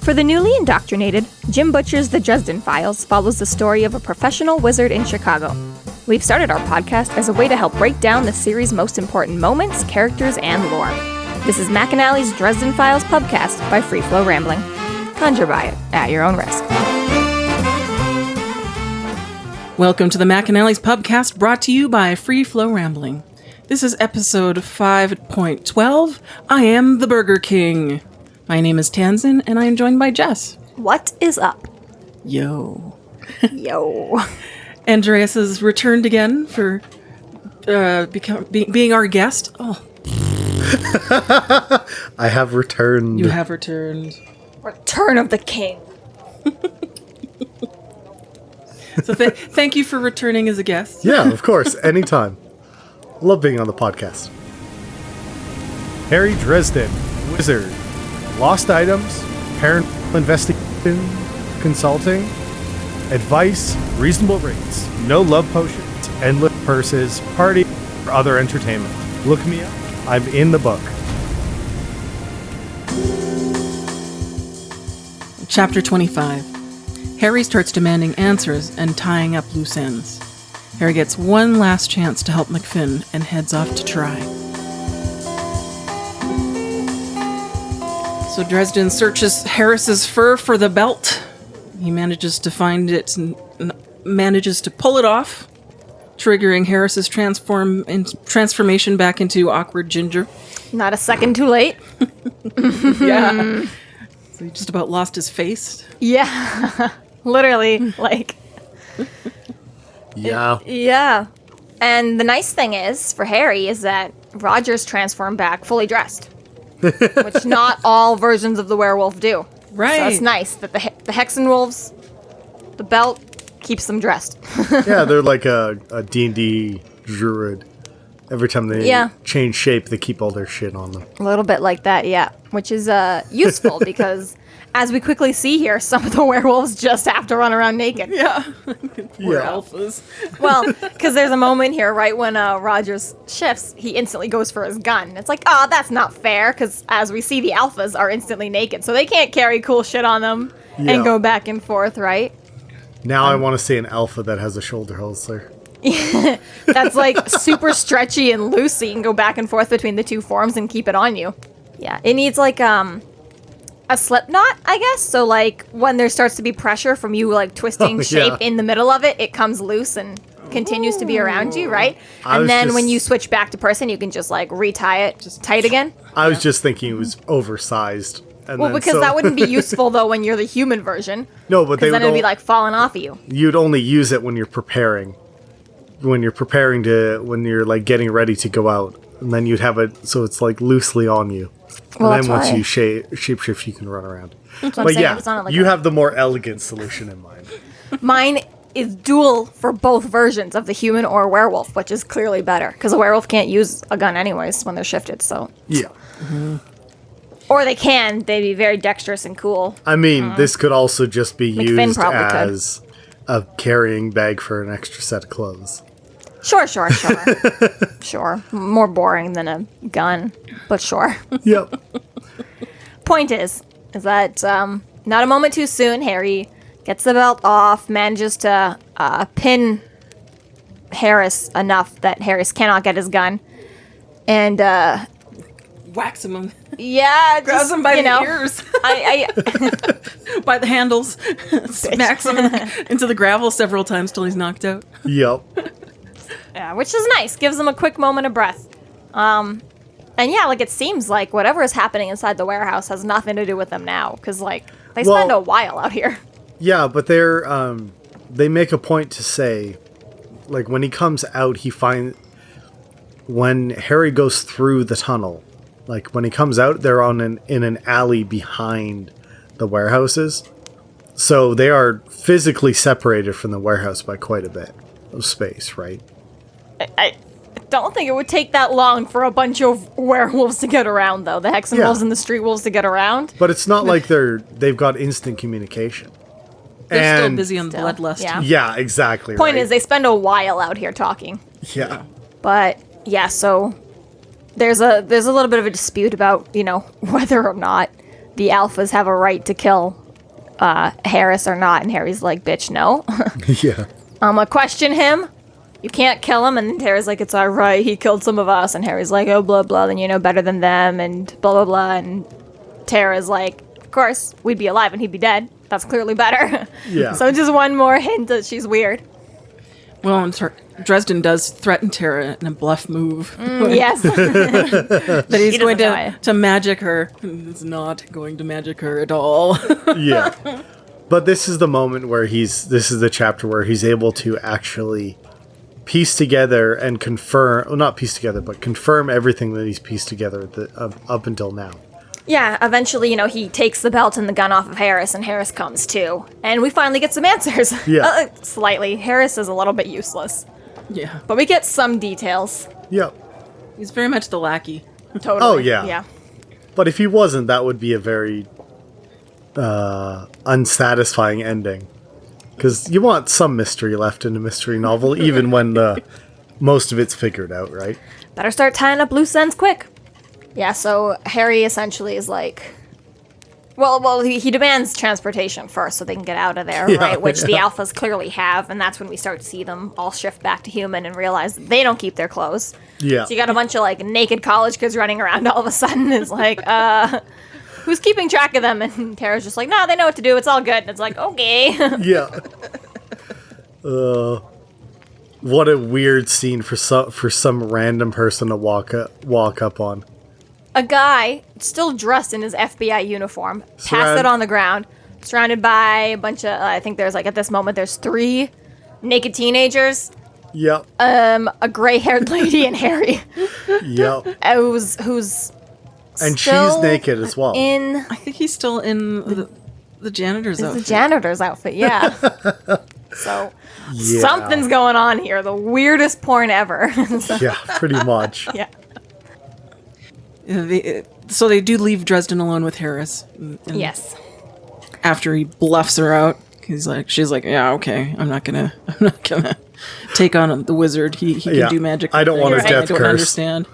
For the newly indoctrinated, Jim Butcher's The Dresden Files follows the story of a professional wizard in Chicago. We've started our podcast as a way to help break down the series' most important moments, characters, and lore. This is McAnally's Dresden Files Pubcast by Free Flow Rambling. Conjure by it at your own risk. Welcome to the McAnally's Pubcast, brought to you by Free Flow Rambling. This is episode 5.12. I am the Burger King. My name is Tansenn, and I am joined by Jess. What is up? Yo. Yo. Andreas has returned again for being our guest. Oh. I have returned. You have returned. Return of the King. So thank you for returning as a guest. Yeah, of course. Anytime. Love being on the podcast. Harry Dresden, wizard. Lost items, paranormal investigation, consulting, advice, reasonable rates, no love potions, endless purses, party, or other entertainment. Look me up. I'm in the book. Chapter 25. Harry starts demanding answers and tying up loose ends. Harry gets one last chance to help MacFinn and heads off to try. So Dresden searches Harris's fur for the belt. He manages to find it and manages to pull it off, triggering Harris's transformation back into awkward ginger. Not a second too late. Yeah. So he just about lost his face. Yeah. Literally, like... Yeah. Yeah. And the nice thing is, for Harry, is that Roger's transformed back fully dressed. Which not all versions of the werewolf do. Right. So it's nice that the Hexen Wolves, the belt, keeps them dressed. Yeah, they're like a D&D druid. Every time they change shape, they keep all their shit on them. A little bit like that, yeah. Which is useful because, as we quickly see here, some of the werewolves just have to run around naked. Yeah. Poor alphas. Well, because there's a moment here, right, when Rogers shifts, he instantly goes for his gun. It's like, oh, that's not fair, because as we see, the alphas are instantly naked, so they can't carry cool shit on them and go back and forth, right? Now I want to see an alpha that has a shoulder holster. That's like super stretchy and loose, so you can go back and forth between the two forms and keep it on you. Yeah, it needs like a slip knot, I guess. So like when there starts to be pressure from you like twisting shape in the middle of it, it comes loose and continues to be around you, right? And then when you switch back to person, you can just like retie it just tight again. I was just thinking it was oversized. And well, because that wouldn't be useful though when you're the human version. No, but then it'd be like falling off of you. You'd only use it when you're preparing. When you're like getting ready to go out, and then you'd have it so it's like loosely on you. Well, and then once you shapeshift, you can run around. But yeah, you have the more elegant solution in mind. Mine is dual for both versions of the human or werewolf, which is clearly better because a werewolf can't use a gun anyways when they're shifted. So yeah, or they can. They'd be very dexterous and cool. I mean, this could also just be MacFinn used probably as a carrying bag for an extra set of clothes. Sure. Sure. More boring than a gun, but sure. Yep. Point is that not a moment too soon, Harry gets the belt off, manages to pin Harris enough that Harris cannot get his gun, and Whacks him. Yeah, grabs him by the ears. By the handles. Smacks him into the gravel several times till he's knocked out. Yep. Yeah, which is nice. Gives them a quick moment of breath. And yeah, like it seems like whatever is happening inside the warehouse has nothing to do with them now, because like they spend a while out here. Yeah, but they make a point to say, like when he comes out, when Harry goes through the tunnel, like when he comes out, they're in an alley behind the warehouses, so they are physically separated from the warehouse by quite a bit of space, right? I don't think it would take that long for a bunch of werewolves to get around, though. The Hexen Wolves and the Street Wolves to get around. But it's not like they've got instant communication. They're still busy on bloodlust. Yeah, exactly. Point is, they spend a while out here talking. Yeah. But yeah, so there's a little bit of a dispute about, whether or not the alphas have a right to kill Harris or not. And Harry's like, bitch, no. Yeah. I'm gonna question him. You can't kill him. And then Tara's like, it's all right. He killed some of us. And Harry's like, oh, blah, blah. Then you know better than them. And blah, blah, blah. And Tara's like, of course, we'd be alive and he'd be dead. That's clearly better. Yeah. So just one more hint that she's weird. Well, Dresden does threaten Tera in a bluff move. Yes. That he's going know to magic her. He's not going to magic her at all. Yeah. But this is the moment where this is the chapter where he's able to actually piece together and confirm, well, not piece together, but confirm everything that he's pieced together up until now. Yeah, eventually, he takes the belt and the gun off of Harris, and Harris comes too. And we finally get some answers. Yeah. Slightly. Harris is a little bit useless. Yeah. But we get some details. Yeah. He's very much the lackey. Totally. Oh, yeah. Yeah. But if he wasn't, that would be a very unsatisfying ending. Because you want some mystery left in a mystery novel, even when most of it's figured out, right? Better start tying up loose ends quick. Yeah, so Harry essentially is like... Well, he demands transportation first so they can get out of there, Yeah, right? Which the yeah. alphas clearly have, and that's when we start to see them all shift back to human and realize that they don't keep their clothes. Yeah. So you got a bunch of, naked college kids running around all of a sudden. It's like, who's keeping track of them? And Tara's just like, no, they know what to do. It's all good. And it's like, okay. Yeah. What a weird scene for some random person to walk up on. A guy, still dressed in his FBI uniform, pass Surround- it on the ground, surrounded by a bunch of, I think there's, at this moment, there's 3 naked teenagers, Yep. a gray-haired lady, and Harry, Yep. who's And still she's naked as well. in I think he's still in the janitor's the outfit. janitor's outfit, yeah. So, Yeah. something's going on here, the weirdest porn ever. Yeah, pretty much. Yeah. So they do leave Dresden alone with Harris. And Yes. After he bluffs her out, she's like, yeah, okay, I'm not gonna take on the wizard. He can Yeah, do magic. I don't want a things. death I don't curse. understand.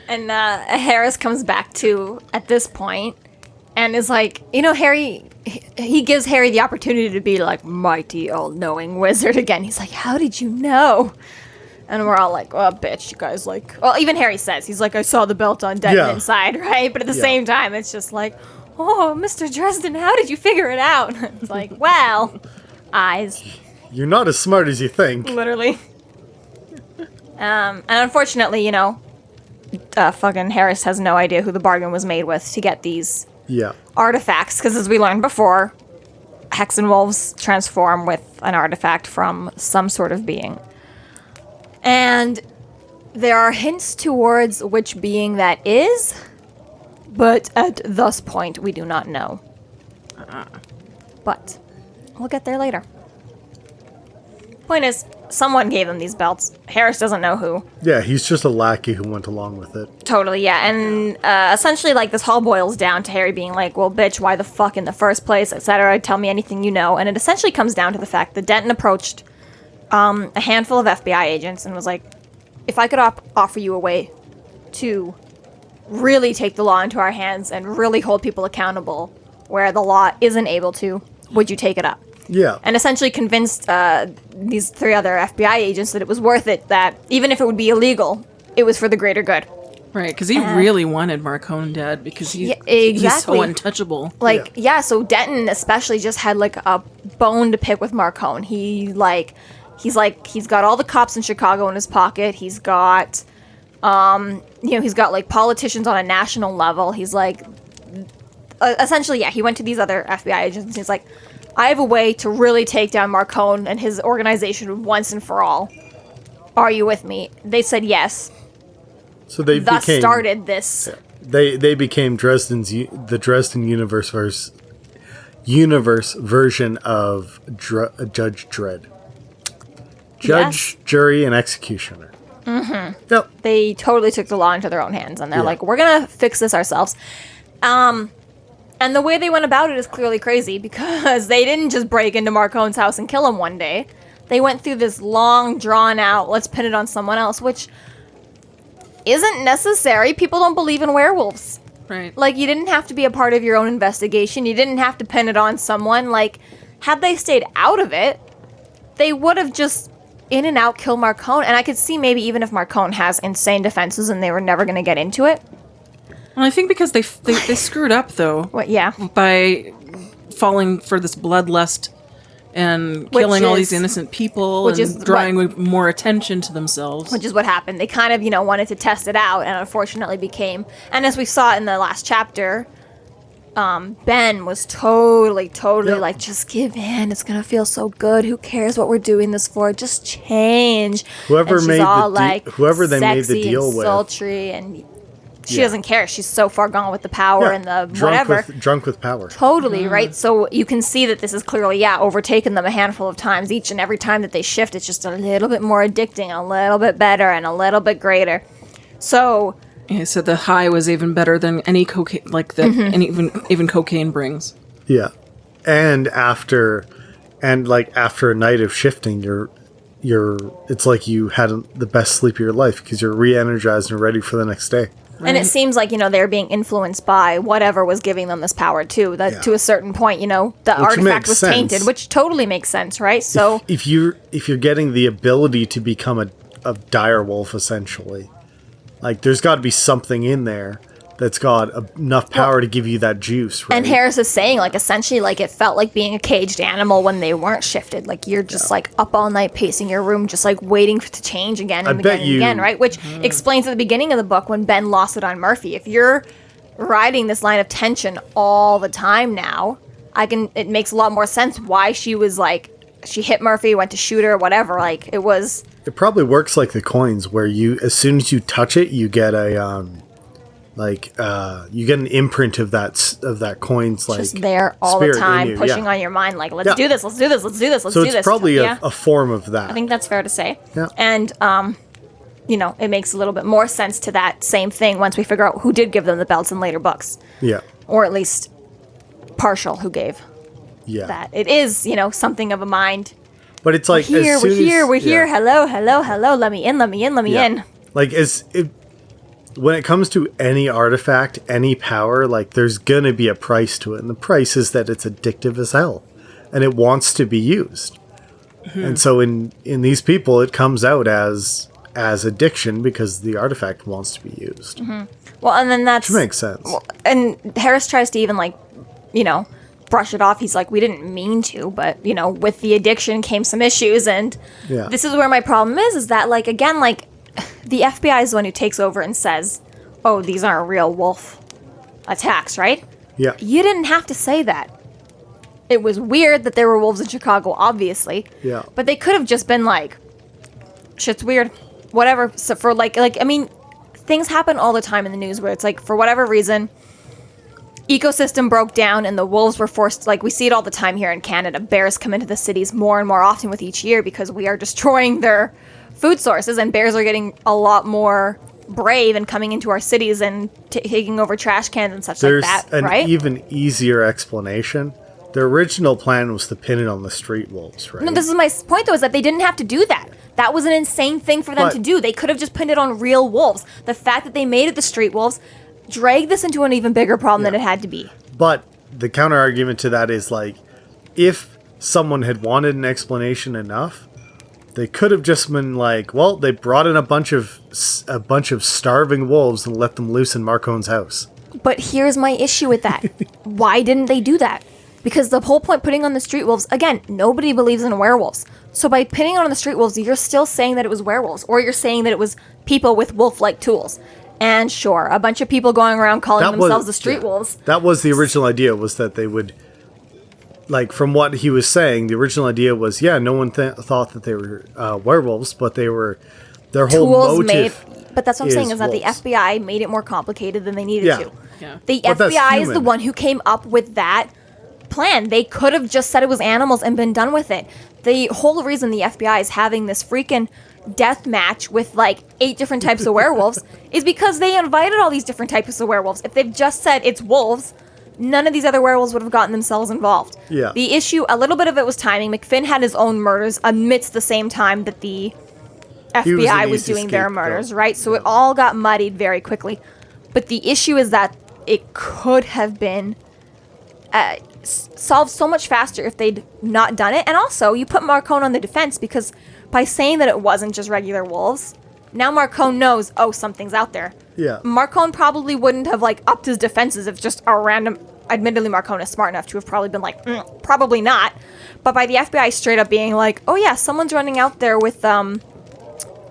And Harris comes back to at this point and is like, Harry, he gives Harry the opportunity to be like mighty all-knowing wizard again. He's like, how did you know? And we're all like, well, bitch, you guys well, even Harry says, he's like, I saw the belt on dead Yeah. inside, right? But at the same time, it's just like, oh, Mr. Dresden, how did you figure it out? It's like, well, eyes. You're not as smart as you think. Literally. And unfortunately, fucking Harris has no idea who the bargain was made with to get these Yeah. artifacts, because as we learned before, Hexenwolves transform with an artifact from some sort of being. And there are hints towards which being that is, but at this point, we do not know. But we'll get there later. Point is, someone gave them these belts. Harris doesn't know who. Yeah, he's just a lackey who went along with it. Totally, yeah. And essentially, this all boils down to Harry being like, well, bitch, why the fuck in the first place, etc. Tell me anything you know. And it essentially comes down to the fact that Denton approached a handful of FBI agents and was like, if I could offer you a way to really take the law into our hands and really hold people accountable where the law isn't able to, would you take it up? Yeah. And essentially convinced these 3 other FBI agents that it was worth it, that even if it would be illegal, it was for the greater good. Right, because he really wanted Marcone dead because Yeah, he's exactly. so untouchable. So Denton especially just had a bone to pick with Marcone. He's got all the cops in Chicago in his pocket. He's got he's got politicians on a national level. He's essentially, yeah, he went to these other FBI agents and he's like, I have a way to really take down Marcone and his organization once and for all. Are you with me? They said yes. So they Thus became started this. they became the Dresden universe version of Judge Dredd. Judge, jury, and executioner. Mm-hmm. Yep. They totally took the law into their own hands, and they're Yeah. like, we're gonna fix this ourselves. And the way they went about it is clearly crazy, because they didn't just break into Marcone's house and kill him one day. They went through this long, drawn-out, let's pin it on someone else, which isn't necessary. People don't believe in werewolves. Right. Like, you didn't have to be a part of your own investigation. You didn't have to pin it on someone. Like, had they stayed out of it, they would have just in and out kill Marcone. And I could see maybe even if Marcone has insane defenses and they were never going to get into it. Well, I think because they screwed up, though. What? Yeah. By falling for this bloodlust and killing all these innocent people and drawing more attention to themselves. Which is what happened. They kind of, wanted to test it out and unfortunately became... And as we saw in the last chapter, Ben was totally like, just give in. It's going to feel so good. Who cares what we're doing this for? Just change. Whoever they made the deal and with. Sultry and... She doesn't care. She's so far gone with the power and the whatever. Drunk with power. Totally, right? So you can see that this is clearly, overtaken them a handful of times. Each and every time that they shift, it's just a little bit more addicting, a little bit better, and a little bit greater. So... Yeah, so the high was even better than any cocaine, and even cocaine brings. Yeah. And after a night of shifting, it's like you had the best sleep of your life because you're re-energized and ready for the next day. Right. And it seems like, they're being influenced by whatever was giving them this power, too. That to a certain point, the artifact was tainted, which totally makes sense, right? So if you're getting the ability to become a dire wolf, essentially, like, there's got to be something in there that's got enough power to give you that juice, right? And Harris is saying, essentially, it felt like being a caged animal when they weren't shifted. Like, you're just, up all night pacing your room, just, waiting to change again and again, right? Which explains at the beginning of the book when Ben lost it on Murphy. If you're riding this line of tension all the time now, it makes a lot more sense why she was, she hit Murphy, went to shoot her, whatever. It probably works like the coins, where as soon as you touch it, you get you get an imprint of that coin's just there all the time, pushing on your mind, let's do this, let's do this, let's do this, let's do this. So it's probably a form of that. I think that's fair to say. Yeah. And it makes a little bit more sense to that same thing once we figure out who did give them the belts in later books. Yeah. Or at least partial who gave. Yeah. That it is, something of a mind. But it's like we're here. Hello. Let me in. in. When it comes to any artifact, any power, there's going to be a price to it. And the price is that it's addictive as hell. And it wants to be used. Mm-hmm. And so in these people, it comes out as addiction because the artifact wants to be used. Mm-hmm. Well, and then which makes sense. Well, and Harris tries to even, brush it off. He's like, we didn't mean to, but, with the addiction came some issues. And this is where my problem is that, again, the FBI is the one who takes over and says, oh, these aren't real wolf attacks, right? Yeah. You didn't have to say that. It was weird that there were wolves in Chicago, obviously. Yeah. But they could have just been shit's weird. Whatever. So for things happen all the time in the news where it's for whatever reason, ecosystem broke down and the wolves were forced, we see it all the time here in Canada. Bears come into the cities more and more often with each year because we are destroying their food sources, and bears are getting a lot more brave and coming into our cities and taking over trash cans and such There's like that, right? There's an even easier explanation. The original plan was to pin it on the street wolves, right? No, this is my point, though, is that they didn't have to do that. That was an insane thing for them to do. They could have just pinned it on real wolves. The fact that they made it the street wolves dragged this into an even bigger problem than it had to be. But the counter argument to that is, if someone had wanted an explanation enough, they could have just been they brought in a bunch of starving wolves and let them loose in Marcone's house. But here's my issue with that. Why didn't they do that? Because the whole point putting on the street wolves, again, nobody believes in werewolves. So by pinning on the street wolves, you're still saying that it was werewolves, or you're saying that it was people with wolf-like tools. And sure, a bunch of people going around calling themselves the street wolves. That was the original idea, was that they would... from what he was saying, the original idea was, no one thought that they were werewolves, but they were... Their whole motive but that's what I'm saying, is that the FBI made it more complicated than they needed to. Yeah. The FBI is the one who came up with that plan. They could have just said it was animals and been done with it. The whole reason the FBI is having this freaking death match with 8 different types of werewolves is because they invited all these different types of werewolves. If they've just said it's wolves, none of these other werewolves would have gotten themselves involved. Yeah. The issue, a little bit of it was timing. MacFinn had his own murders amidst the same time that the FBI was doing their murders, right? So it all got muddied very quickly. But the issue is that it could have been solved so much faster if they'd not done it. And also, you put Marcone on the defense because by saying that it wasn't just regular wolves, now Marcone knows, oh, something's out there. Yeah. Marcone probably wouldn't have, like, upped his defenses if just a random... Admittedly, Marcone is smart enough to have probably been like, probably not. But by the FBI straight up being like, oh yeah, someone's running out there with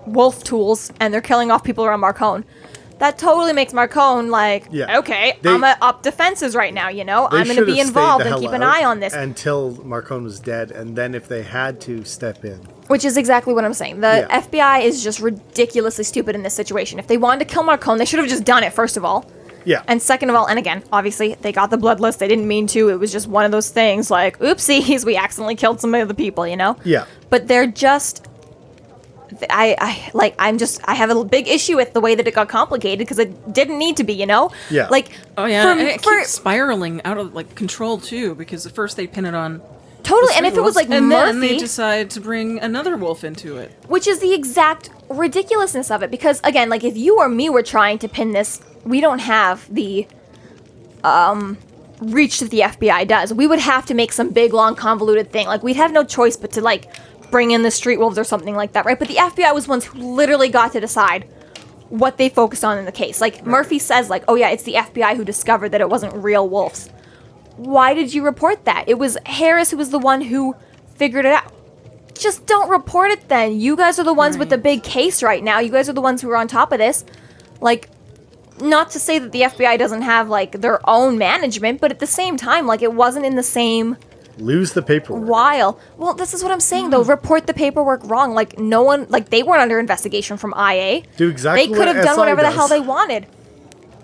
wolf tools and they're killing off people around Marcone. That totally makes Marcone like, okay, I'm going to up defenses right now, you know? I'm going to be involved and keep an eye on this. Until Marcone was dead, and then if they had to step in. Which is exactly what I'm saying. The FBI is just ridiculously stupid in this situation. If they wanted to kill Marcone, they should have just done it, first of all. Yeah. And second of all, and again, obviously, they got the blood list. They didn't mean to. It was just one of those things like, oopsies, we accidentally killed some of the people, you know? Yeah. But they're just... I have a big issue with the way that it got complicated because it didn't need to be, you know? Yeah. Like, oh yeah, it keeps spiraling out of like control too because at first they pin it on totally, and if it was like and Murphy, then they decide to bring another wolf into it, which is the exact ridiculousness of it. Because again, like if you or me were trying to pin this, we don't have the reach that the FBI does. We would have to make some big, long, convoluted thing. Like we'd have no choice but to like bring in the street wolves or something like that, right? But the FBI was ones who literally got to decide what they focused on in the case. Like Murphy says, like, oh yeah, it's the FBI who discovered that it wasn't real wolves. Why did you report that? It was Harris who was the one who figured it out. Just don't report it then. You guys are the ones with the big case right now. You guys are the ones who are on top of this. Like, not to say that the FBI doesn't have, like, their own management, but at the same time, like, it wasn't in the same... Lose the paperwork. Well, this is what I'm saying, though. Report the paperwork wrong. Like, no one... Like, they weren't under investigation from IA. Do exactly They could have done SI whatever does. the hell they wanted.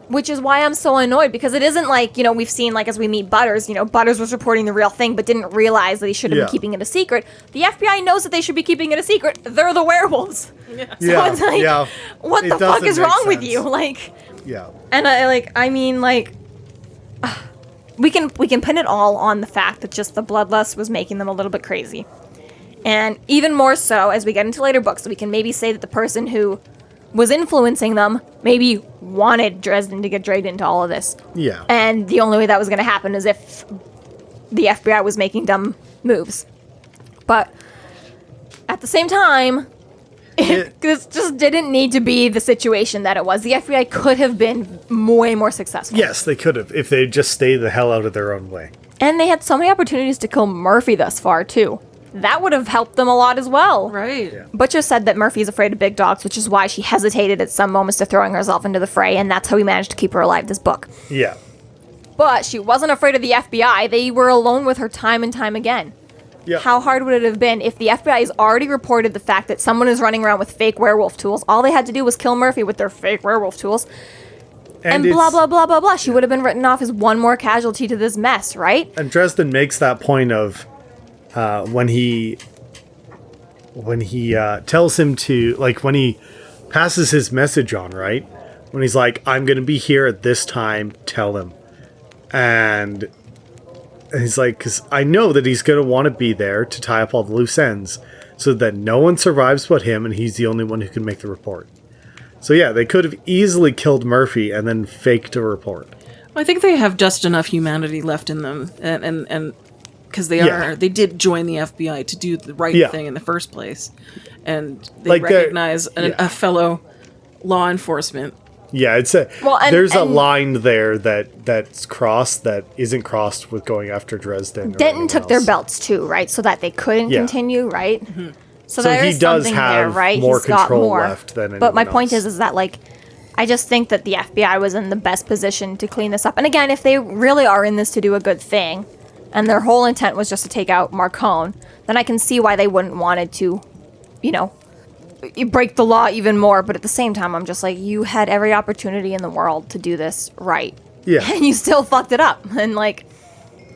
Which is why I'm so annoyed, because it isn't like, you know, we've seen, like, as we meet Butters, you know, Butters was reporting the real thing, but didn't realize that he should have been keeping it a secret. The FBI knows that they should be keeping it a secret. They're the werewolves. Yeah. So it's like, what the fuck is wrong with you? Like... Yeah. And we can pin it all on the fact that just the bloodlust was making them a little bit crazy. And even more so, as we get into later books, we can maybe say that the person who was influencing them maybe wanted Dresden to get dragged into all of this. Yeah. And the only way that was going to happen is if the FBI was making dumb moves. But at the same time... This just didn't need to be the situation that it was. The FBI could have been way more successful. Yes, they could have, if they just stayed the hell out of their own way. And they had so many opportunities to kill Murphy thus far, too. That would have helped them a lot as well. right? Yeah. Butcher said that Murphy's afraid of big dogs, which is why she hesitated at some moments to throwing herself into the fray, and that's how we managed to keep her alive this book. Yeah. But she wasn't afraid of the FBI. They were alone with her time and time again. Yeah. How hard would it have been if the FBI has already reported the fact that someone is running around with fake werewolf tools? All they had to do was kill Murphy with their fake werewolf tools. And blah, blah, blah, blah, blah. She would have been written off as one more casualty to this mess, right? And Dresden makes that point of when he tells him to, like, when he passes his message on, right? When he's like, I'm going to be here at this time, tell him. And he's like, because I know that he's going to want to be there to tie up all the loose ends so that no one survives but him, and he's the only one who can make the report. So yeah, they could have easily killed Murphy and then faked a report. I think they have just enough humanity left in them, and because they did join the FBI to do the right thing in the first place, and they Like recognize a fellow law enforcement. Yeah, it's there's a line there that's crossed that isn't crossed with going after Dresden. Denton took their belts too, right? So that they couldn't continue, right? Mm-hmm. So there he is does something have there, right? more He's got control more. left than anyone But my point else. is that, like, I just think that the FBI was in the best position to clean this up. And again, if they really are in this to do a good thing, and their whole intent was just to take out Marcone, then I can see why they wouldn't wanted to, you know, break the law even more. But at the same time, I'm just like, you had every opportunity in the world to do this right. Yeah. And you still fucked it up. And, like,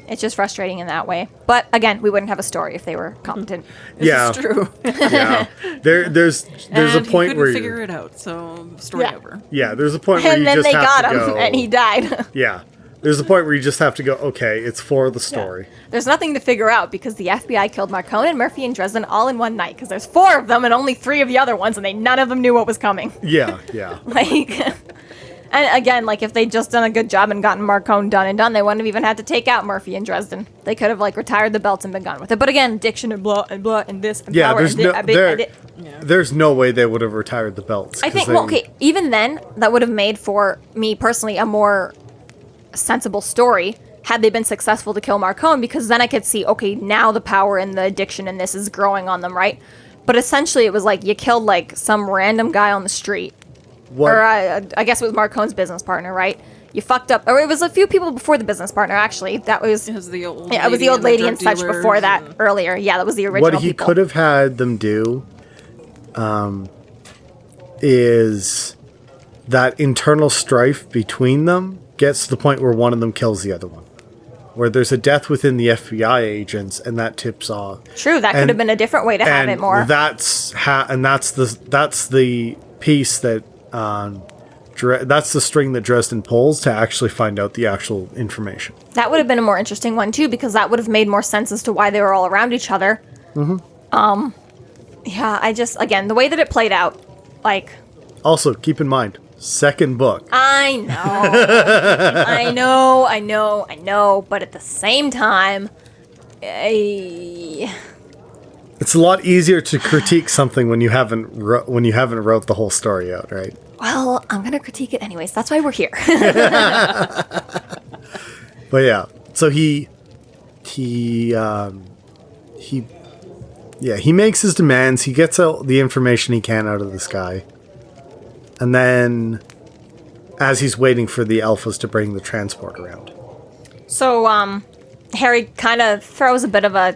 it's just frustrating in that way. But again, we wouldn't have a story if they were competent. This is true. Yeah. There's a And point he where couldn't figure it out, so story over. Yeah, there's a point where And you then just they have got to him, go. and he died. Yeah. There's a point where you just have to go, okay, it's for the story. There's nothing to figure out because the FBI killed Marcone and Murphy and Dresden all in one night because there's 4 of them and only 3 of the other ones, and none of them knew what was coming. Yeah, yeah. Like, And again, like, if they'd just done a good job and gotten Marcone done and done, they wouldn't have even had to take out Murphy and Dresden. They could have, like, retired the belts and been gone with it. But again, addiction and blah and this and power there's no way they would have retired the belts. I think, even then, that would have made, for me personally, a more sensible story had they been successful to kill Marcone, because then I could see, okay, now the power and the addiction and this is growing on them, right? But essentially, it was like you killed, like, some random guy on the street. What? Or I guess it was Marcone's business partner, right? You fucked up. Or it was a few people before the business partner, actually. That was... It was the old lady. Yeah, it was the old lady and such before that, earlier. Yeah, that was the original What he people. could have had them do is that internal strife between them gets to the point where one of them kills the other one. Where there's a death within the FBI agents, and that tips off. True, that could have been a different way to have it more. That's the piece that that's the string that Dresden pulls to actually find out the actual information. That would have been a more interesting one too, because that would have made more sense as to why they were all around each other. Mm-hmm. Yeah, again, the way that it played out, like. Also, keep in mind, second book. I know, but at the same time, it's a lot easier to critique something when you haven't wrote the whole story out, right? Well, I'm gonna critique it anyways. That's why we're here. But yeah, so he makes his demands. He gets out the information he can out of this guy, and then, as he's waiting for the alphas to bring the transport around. So, Harry kind of throws a bit of a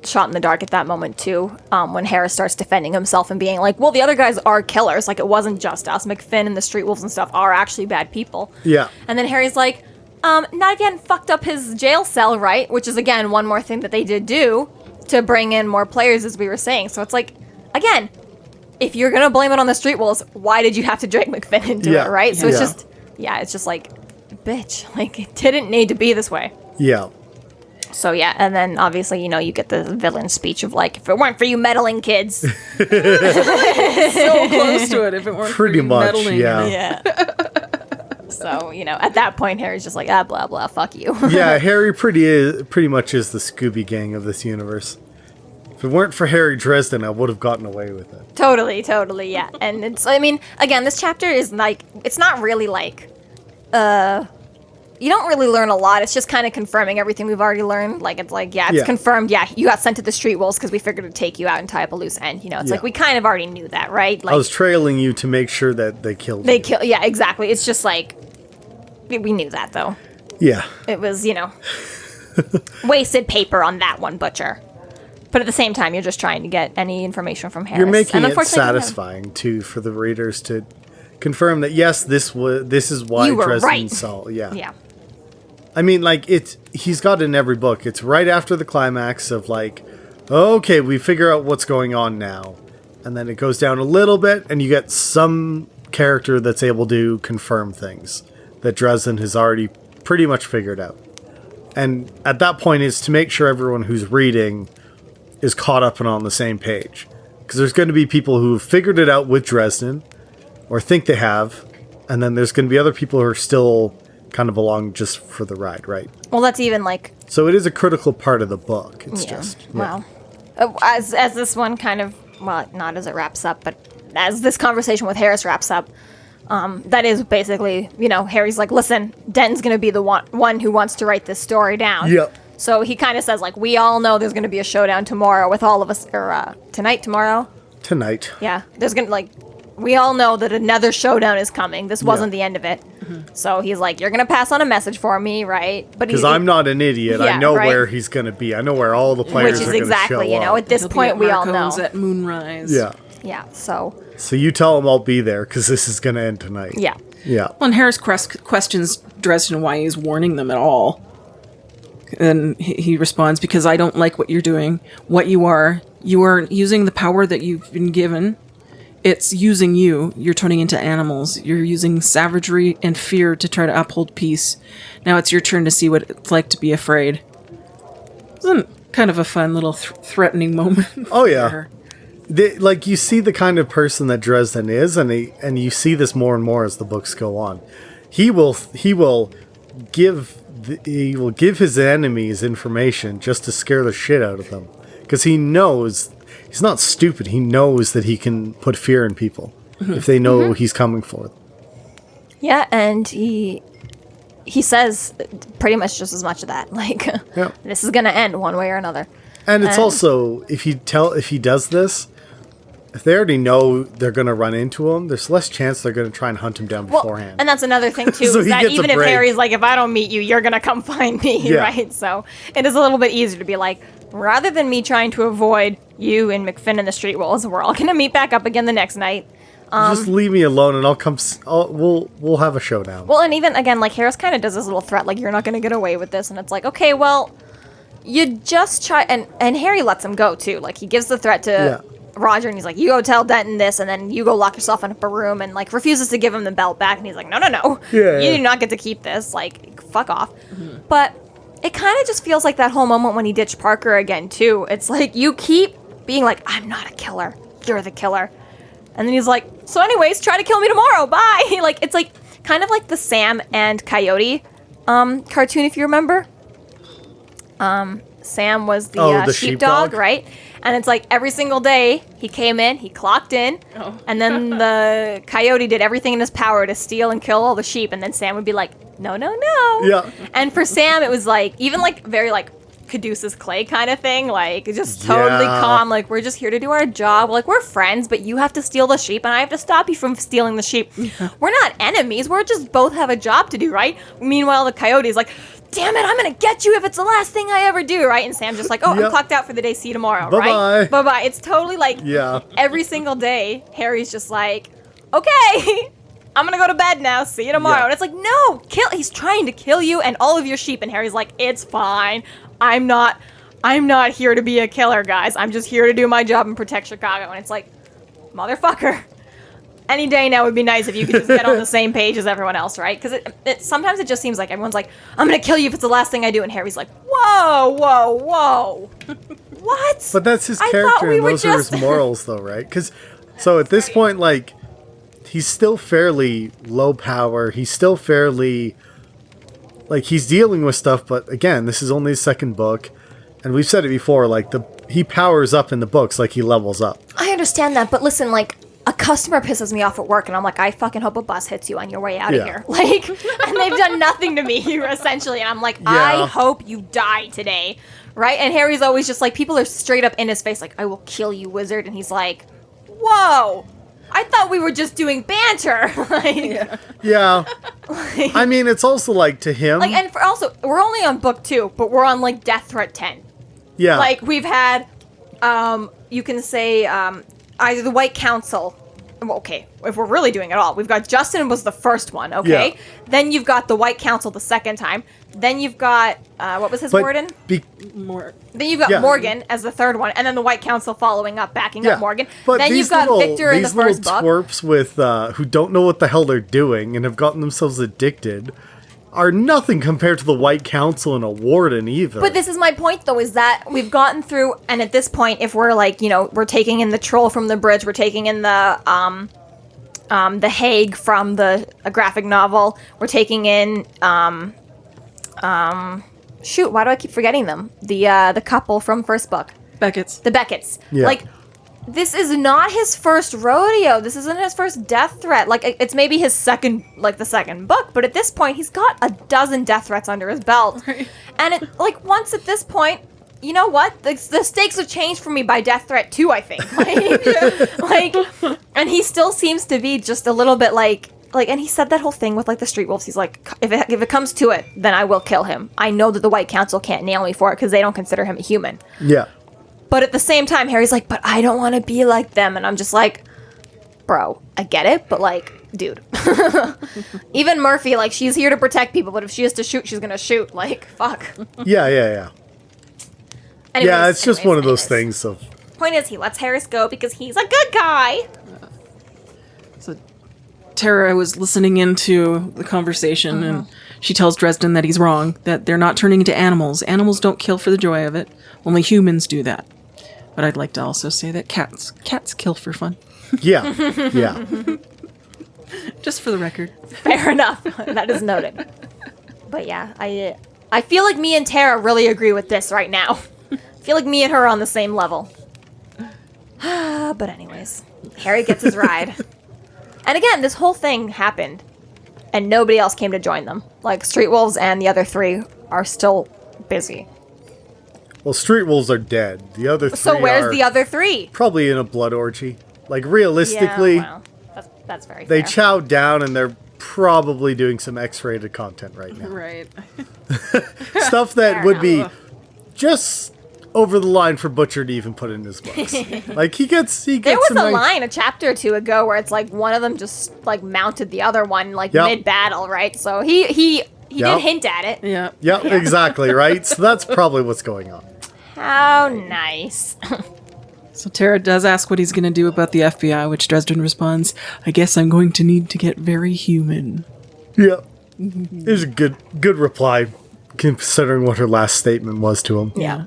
shot in the dark at that moment, too, when Harris starts defending himself and being like, well, the other guys are killers. Like, it wasn't just us. MacFinn and the Street Wolves and stuff are actually bad people. Yeah. And then Harry's like, not again fucked up his jail cell, right? Which is, again, one more thing that they did do to bring in more players, as we were saying. So it's like, again, if you're going to blame it on the Street Wolves, why did you have to drag MacFinn into it, right? So it's just like, bitch, like, it didn't need to be this way. Yeah. So yeah, and then obviously, you get the villain speech of like, if it weren't for you meddling kids. So close to it, if it weren't pretty for you much, meddling. yeah. So, at that point, Harry's just like, blah, blah, fuck you. Yeah, Harry pretty much is the Scooby Gang of this universe. If it weren't for Harry Dresden, I would have gotten away with it. Totally, yeah. And again, this chapter is like, it's not really like, you don't really learn a lot. It's just kind of confirming everything we've already learned. Like, it's like, it's confirmed. Yeah, you got sent to the Street Wolves because we figured to take you out and tie up a loose end. It's like, we kind of already knew that, right? Like, I was trailing you to make sure that they killed you. Yeah, exactly. It's just like, we knew that, though. Yeah. It was, wasted paper on that one, Butcher. But at the same time, you're just trying to get any information from Harris. You're making it satisfying, too, for the readers to confirm that, yes, this is why Dresden saw. Yeah. I mean, like, he's got it in every book. It's right after the climax of, like, okay, we figure out what's going on now. And then it goes down a little bit, and you get some character that's able to confirm things that Dresden has already pretty much figured out. And at that point, it's to make sure everyone who's reading is caught up and on the same page. Because there's going to be people who have figured it out with Dresden, or think they have, and then there's going to be other people who are still kind of along just for the ride, right? Well, that's even like... So it is a critical part of the book. It's Well, as this one kind of... Well, not as it wraps up, but as this conversation with Harris wraps up, that is basically, Harry's like, listen, Denton's going to be the one who wants to write this story down. Yep. So he kind of says, like, we all know there's going to be a showdown tomorrow with all of us, or tomorrow? Tonight. Yeah. There's going to, like... We all know that another showdown is coming. This wasn't the end of it. Mm-hmm. So he's like, you're going to pass on a message for me, right? Because I'm not an idiot. I know where he's going to be. I know where all the players are going to show up. Which is exactly, at this point, we all know. At moonrise. Yeah. Yeah, so... So you tell him I'll be there, because this is going to end tonight. Yeah. Yeah. Well, and Harris questions Dresden why he's warning them at all. And he responds, because I don't like what you're doing. What you are using the power that you've been given. It's using you. You're turning into animals. You're using savagery and fear to try to uphold peace. Now it's your turn to see what it's like to be afraid. Isn't kind of a fun little threatening moment? Oh, yeah. like you see the kind of person that Dresden is, and you see this more and more as the books go on. He will give his enemies information just to scare the shit out of them, because he knows he's not stupid. He knows that he can put fear in people if they know he's coming for them. Yeah, and he says pretty much just as much of that. Like, this is gonna end one way or another. And it's also if he does this, if they already know they're going to run into him, there's less chance they're going to try and hunt him down beforehand. And that's another thing, too, So is he that gets a even if break. Harry's like, if I don't meet you, you're going to come find me, right? So it is a little bit easier to be like, rather than me trying to avoid you and MacFinn in the street walls, we're all going to meet back up again the next night. Just leave me alone and I'll come. We'll have a showdown. Well, and even, again, like, Harris kind of does this little threat, like, you're not going to get away with this. And it's like, okay, well, you just try. And Harry lets him go, too. Like, he gives the threat to Roger, and he's like, you go tell Denton this, and then you go lock yourself in a room, and, like, refuses to give him the belt back. And he's like, no. You do not get to keep this. Like, fuck off. But it kind of just feels like that whole moment when he ditched Parker again, too. It's like, you keep being like, I'm not a killer. You're the killer. And then he's like, so anyways, try to kill me tomorrow. Bye. Like, it's like kind of like the Sam and Coyote cartoon, if you remember. Sam was the sheepdog, right? And it's like every single day he came in, he clocked in, and then the coyote did everything in his power to steal and kill all the sheep. And then Sam would be like, no. Yeah. And for Sam, it was like, even like very like Caduceus Clay kind of thing, like just totally calm. Like, we're just here to do our job. Like, we're friends, but you have to steal the sheep and I have to stop you from stealing the sheep. We're not enemies. We're just both have a job to do, right? Meanwhile, the coyote is like, damn it, I'm gonna get you if it's the last thing I ever do, right? And Sam's just like, oh, I'm clocked out for the day, see you tomorrow, right? Bye-bye. It's totally like, every single day, Harry's just like, okay, I'm gonna go to bed now, see you tomorrow. And it's like, no, he's trying to kill you and all of your sheep. And Harry's like, it's fine. I'm not here to be a killer, guys. I'm just here to do my job and protect Chicago. And it's like, motherfucker. Any day now would be nice if you could just get on the same page as everyone else, right? Because sometimes it just seems like everyone's like, I'm going to kill you if it's the last thing I do. And Harry's like, whoa. What? But that's his character, and those are his morals, though, right? So at this point, like, he's still fairly low power. He's still fairly, like, he's dealing with stuff. But again, this is only his second book. And we've said it before, like, he powers up in the books, like he levels up. I understand that, but listen, like, a customer pisses me off at work, and I'm like, I fucking hope a bus hits you on your way out of here. Like, and they've done nothing to me, essentially. And I'm like, I hope you die today, right? And Harry's always just like, people are straight up in his face, like, I will kill you, wizard. And he's like, whoa, I thought we were just doing banter. Like, I mean, it's also like, to him, like, and also, we're only on book 2, but we're on like death threat 10. Yeah, like, we've had, you can say, either the White Council. Okay, if we're really doing it all, we've got Justin was the first one, okay? Yeah. Then you've got the White Council the second time. Then you've got, what was his warden? Then you've got Morgan as the third one, and then the White Council following up, backing up Morgan. But then you've got Victor in the first book. These little twerps with, who don't know what the hell they're doing and have gotten themselves addicted are nothing compared to the White Council and a warden either. But this is my point, though, is that we've gotten through, and at this point, if we're like, you know, we're taking in the troll from the bridge, we're taking in the Hague from the graphic novel, we're taking in, shoot, why do I keep forgetting them? The couple from first book. Beckett's. The Beckett's. Yeah. Like, this is not his first rodeo. This isn't his first death threat. Like, it's maybe his second, like, the second book, but at this point, he's got a dozen death threats under his belt. Right. And it, like, once at this point, you know what? The stakes have changed for me by death threat 2, I think. Like, and he still seems to be just a little bit like, and he said that whole thing with, like, the street wolves. He's like, if it comes to it, then I will kill him. I know that the White Council can't nail me for it because they don't consider him a human. Yeah. But at the same time, Harry's like, but I don't want to be like them. And I'm just like, bro, I get it, but like, dude. Even Murphy, like, she's here to protect people, but if she has to shoot, she's going to shoot. Like, fuck. Yeah. Anyways, it's just one of those things. So. Point is, he lets Harris go because he's a good guy. So Tera was listening into the conversation, and she tells Dresden that he's wrong, that they're not turning into animals. Animals don't kill for the joy of it. Only humans do that. But I'd like to also say that cats kill for fun. Yeah. Yeah. Just for the record. Fair enough. That is noted. But yeah, I feel like me and Tera really agree with this right now. I feel like me and her are on the same level. But anyways, Harry gets his ride. And again, this whole thing happened, and nobody else came to join them. Like, Street Wolves and the other 3 are still busy. Well, Street Wolves are dead. The other 3 So where's are the other 3? probably in a blood orgy. Like, realistically, Yeah, well, that's very they fair. chowed down and they're probably doing some X-rated content right now. Right. Stuff that Fair would be enough. just over the line for Butcher to even put in his books. Like, he gets There was some a nice- line a chapter or 2 ago where it's like one of them just like mounted the other one like Yep. mid-battle, right? So he Yep. did hint at it. Yeah. Yep, exactly, right? So that's probably what's going on. How nice. So Tera does ask what he's going to do about the FBI, which Dresden responds, I guess I'm going to need to get very human. Yep. It was a good reply, considering what her last statement was to him. Yeah.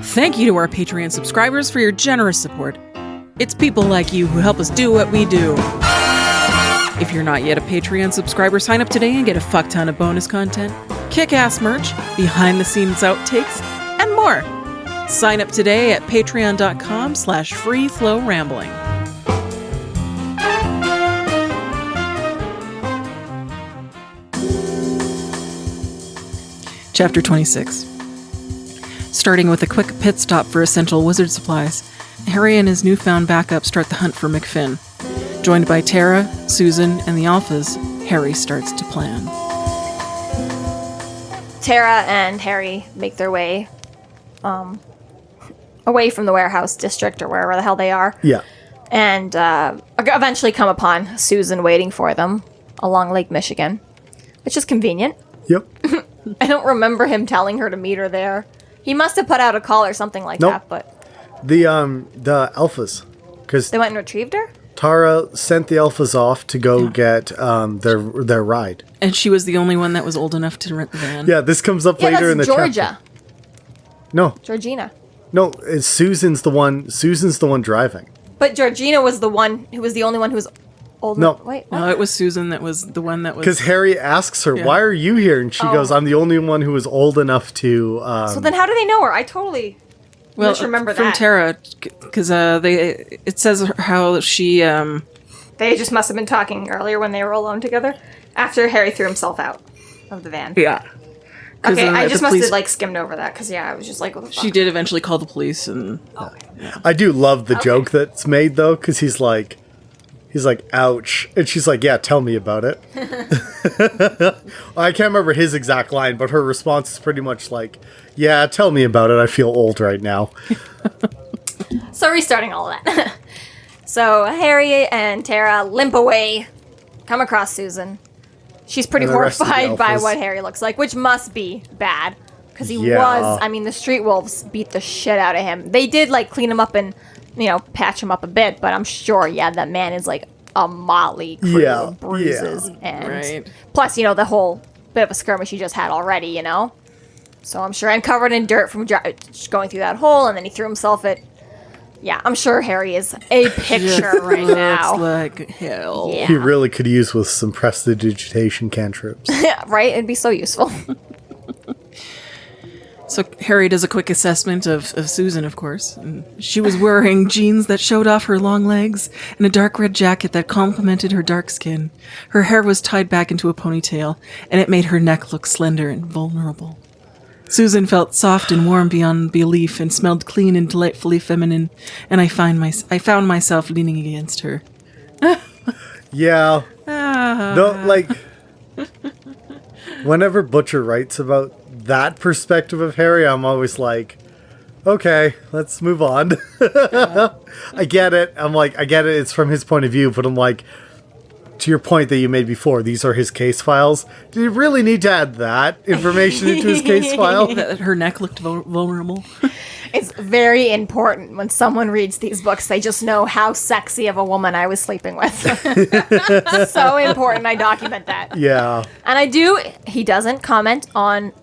Thank you to our Patreon subscribers for your generous support. It's people like you who help us do what we do. If you're not yet a Patreon subscriber, sign up today and get a fuck ton of bonus content, kick-ass merch, behind-the-scenes outtakes, and more. Sign up today at patreon.com/freeflowrambling. Chapter 26. Starting with a quick pit stop for essential wizard supplies, Harry and his newfound backup start the hunt for MacFinn. Joined by Tera, Susan, and the Alphas, Harry starts to plan. Tera and Harry make their way away from the warehouse district or wherever the hell they are. Yeah. And eventually come upon Susan waiting for them along Lake Michigan, which is convenient. Yep. I don't remember him telling her to meet her there. He must have put out a call or something like Nope. that, but The Alphas. Because they went and retrieved her? Tara sent the Alphas off to go get their ride. And she was the only one that was old enough to rent the van. Yeah, this comes up Yeah, later in the that's Georgia. chapter. No, Georgina. no, it's Susan's the one driving. But Georgina was the one who was the only one who was old No. enough. Wait, what? No, it was Susan that was the one that was... Because Harry asks her, Yeah. "Why are you here?" And she Oh. goes, "I'm the only one who was old enough to." So then how do they know her? I totally misremember from that. Tera, because it says how she... They just must have been talking earlier when they were alone together after Harry threw himself out of the van. Yeah. 'Cause, Okay, I the just must police- have like skimmed over that because I was just like, what the fuck? She did eventually call the police, and... I do love the joke that's made though, because he's like, "Ouch," and she's like, "Yeah, tell me about it." I can't remember his exact line, but her response is pretty much like, "Yeah, tell me about it. I feel old right now." So restarting all of that. So Harry and Tera limp away, come across Susan. She's pretty And the rest of the horrified by alphas. what Harry looks like, which must be bad. Because he Yeah. was, I mean, the Street Wolves beat the shit out of him. They did, like, clean him up and, patch him up a bit, but I'm sure, yeah, that man is, like, a motley crew Yeah, of bruises. And Right. plus, the whole bit of a skirmish he just had already, So I'm sure, and covered in dirt from going through that hole, and then he threw himself at... Yeah, I'm sure Harry is a picture right Looks now. like hell. Yeah. He really could use with some prestidigitation cantrips. Right? It'd be so useful. So Harry does a quick assessment of Susan, of course. And she was wearing jeans that showed off her long legs and a dark red jacket that complemented her dark skin. Her hair was tied back into a ponytail, and it made her neck look slender and vulnerable. Susan felt soft and warm beyond belief and smelled clean and delightfully feminine, and I found myself leaning against her. Yeah. No, like, whenever Butcher writes about that perspective of Harry, I'm always like, okay, let's move on. I get it. I get it. It's from his point of view, but I'm like, to your point that you made before, these are his case files. Do you really need to add that information into his case file? That her neck looked vulnerable. It's very important when someone reads these books. They just know how sexy of a woman I was sleeping with. So important I document that. Yeah. And he doesn't comment on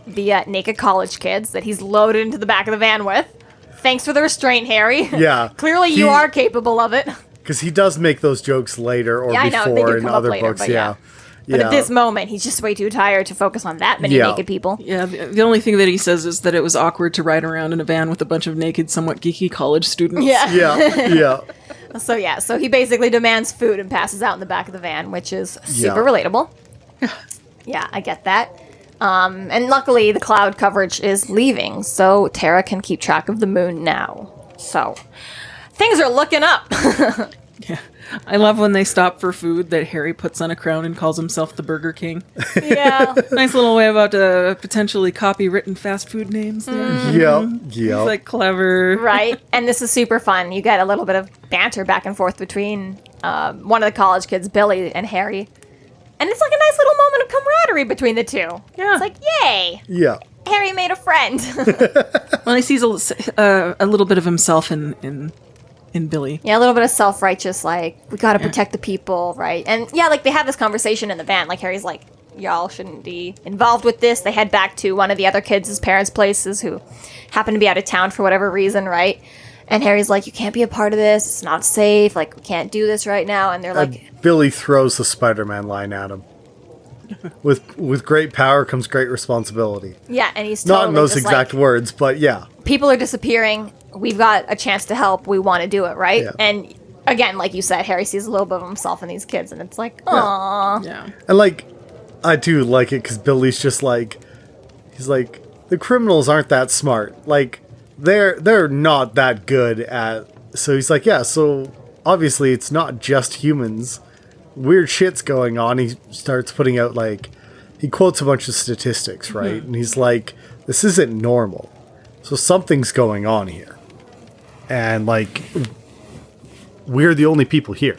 the naked college kids that he's loaded into the back of the van with. Thanks for the restraint, Harry. Yeah. Clearly you are capable of it. Because he does make those jokes later or I know, they before do in come up other later, books. but Yeah. But at this moment, he's just way too tired to focus on that many naked people. Yeah, the only thing that he says is that it was awkward to ride around in a van with a bunch of naked, somewhat geeky college students. Yeah. Yeah. So he basically demands food and passes out in the back of the van, which is super relatable. Yeah, I get that. And luckily, the cloud coverage is leaving, so Tera can keep track of the moon now. So things are looking up. Yeah. I love when they stop for food that Harry puts on a crown and calls himself the Burger King. Yeah. Nice little way about potentially copywritten fast food names there. Yep. It's like clever. Right. And this is super fun. You get a little bit of banter back and forth between one of the college kids, Billy, and Harry. And it's like a nice little moment of camaraderie between the two. Yeah. It's like, yay! Yeah. Harry made a friend. Well, he sees a little bit of himself in Billy. Yeah, a little bit of self-righteous, like, we gotta protect the people, right? And yeah, like, they have this conversation in the van. Like, Harry's like, y'all shouldn't be involved with this. They head back to one of the other kids' parents' places who happen to be out of town for whatever reason, right? And Harry's like, you can't be a part of this. It's not safe. Like, we can't do this right now. And they're like... Billy throws the Spider-Man line at him. With great power comes great responsibility. Yeah, and he's totally not in those just exact like, words, but yeah. People are disappearing. We've got a chance to help. We want to do it, right? Yeah. And again, like you said, Harry sees a little bit of himself in these kids, and it's like, aww. Yeah. And like, I do like it because Billy's just like, he's like, the criminals aren't that smart. Like, they're not that good at. So he's like, yeah. So obviously, it's not just humans. Weird shit's going on. He starts putting out like, he quotes a bunch of statistics, right? Mm-hmm. And he's like, this isn't normal. So something's going on here. And like, we're the only people here.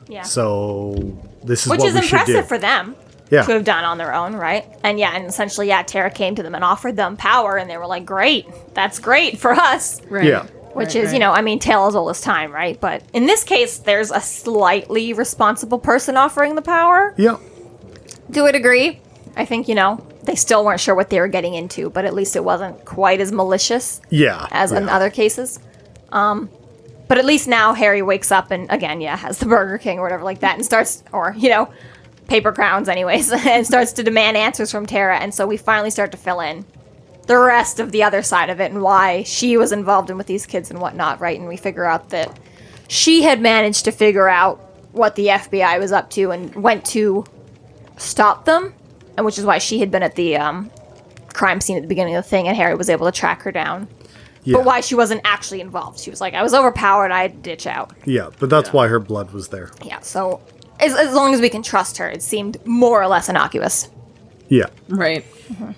Yeah. So this is Which what is we should do. impressive for them. Yeah. To have done on their own, right? And yeah, and essentially, yeah, Tera came to them and offered them power, and they were like, great, that's great for us. Right. Yeah. Which is, you know, I mean, tale as old as time, right? But in this case, there's a slightly responsible person offering the power. Yeah. To a degree. I think, you know, they still weren't sure what they were getting into, but at least it wasn't quite as malicious as in other cases. But at least now Harry wakes up and, again, has the Burger King or whatever like that and starts, or, you know, paper crowns anyways, and starts to demand answers from Tera. And so we finally start to fill in the rest of the other side of it and why she was involved in with these kids and whatnot, right? And we figure out that she had managed to figure out what the FBI was up to and went to stop them, and which is why she had been at the crime scene at the beginning of the thing, and Harry was able to track her down. Yeah. But why she wasn't actually involved. She was like, I was overpowered, I had to ditch out. Yeah, but that's why her blood was there. Yeah, so as long as we can trust her, it seemed more or less innocuous. Yeah. Right. Mm-hmm.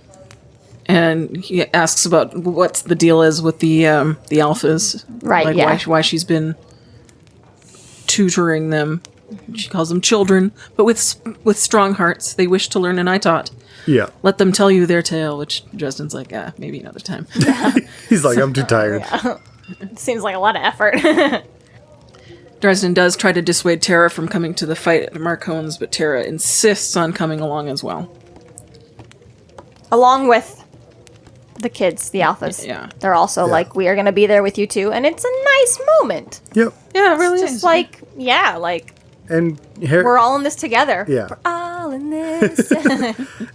And he asks about what the deal is with the alphas. Right, like why she's been tutoring them. She calls them children, but with strong hearts. They wish to learn and I taught. Yeah. Let them tell you their tale, which Dresden's like, maybe another time. He's like, I'm too tired. It seems like a lot of effort. Dresden does try to dissuade Tera from coming to the fight at Marcone's, but Tera insists on coming along as well. Along with the kids, the alphas. Yeah. They're also like, we are going to be there with you too. And it's a nice moment. Yep. Yeah, it really Just is. like, and we're all in this together. Yeah. We're all in this.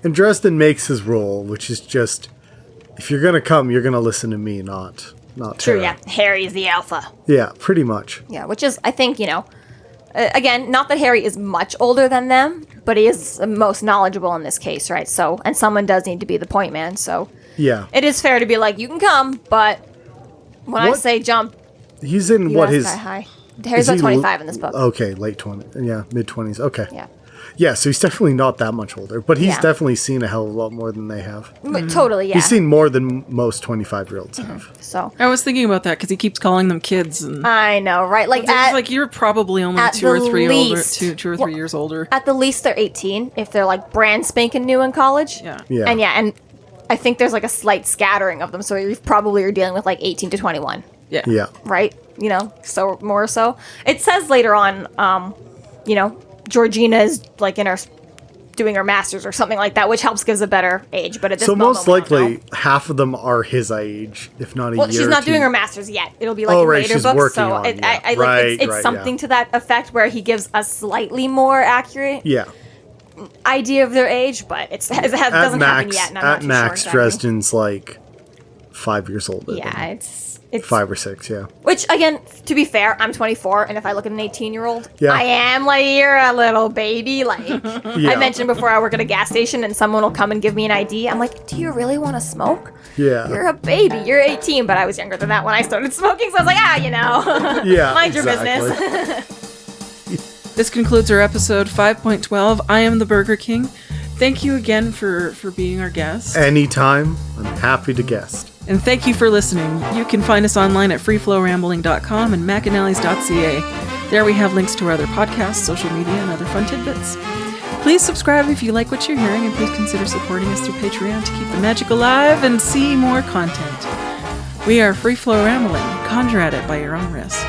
And Dresden makes his rule, which is just, if you're going to come, you're going to listen to me, not True, Tera. yeah. Harry's the alpha. Yeah, pretty much. Yeah, which is, I think, you know, again, not that Harry is much older than them, but he is the most knowledgeable in this case, right? So, and someone does need to be the point man, so Yeah. it is fair to be like, you can come, but when I say jump, He's in you what gotta his... sky high. Harry's about 25 in this book. Okay, late 20s. Yeah, mid-20s. Okay. Yeah. Yeah, so he's definitely not that much older, but he's Yeah. definitely seen a hell of a lot more than they have. But totally, yeah. He's seen more than most 25-year-olds have. So I was thinking about that because he keeps calling them kids, and I know, right? Like it's like you're probably only at two or the three least- older, two or three years older. at the least they're 18 if they're like brand spanking new in college. Yeah. Yeah. And I think there's like a slight scattering of them, so you probably are dealing with like 18 to 21. Yeah. Yeah. Right? You know, so more so. It says later on, you know, Georgina is like in her doing her master's or something like that, which helps gives a better age. But at this So moment, most we don't likely, know. half of them are his age, if not a Well, year. she's or not two. doing her master's yet. It'll be like Oh, in right, later she's books. working So on it, it, yeah. I like Right, it's right, something yeah. to that effect where he gives a slightly more accurate Yeah. idea of their age, but it doesn't happen yet. And I'm not At too max, sure exactly. Dresden's like 5 years older. than Yeah, him. it's 5 or 6, yeah. Which, again, to be fair, I'm 24, and if I look at an 18-year-old, Yeah. I am like, you're a little baby. Like, Yeah. I mentioned before, I work at a gas station, and someone will come and give me an ID. I'm like, do you really want to smoke? Yeah. You're a baby. You're 18, but I was younger than that when I started smoking, so I was like, you know. Yeah, Mind your exactly. business. This concludes our episode 5.12. I am the Burger King. Thank you again for being our guest. Anytime, I'm happy to guest. And thank you for listening. You can find us online at freeflowrambling.com and McAnally's.ca. There we have links to our other podcasts, social media, and other fun tidbits. Please subscribe if you like what you're hearing, and please consider supporting us through Patreon to keep the magic alive and see more content. We are Free Flow Rambling. Conjure at it by your own risk.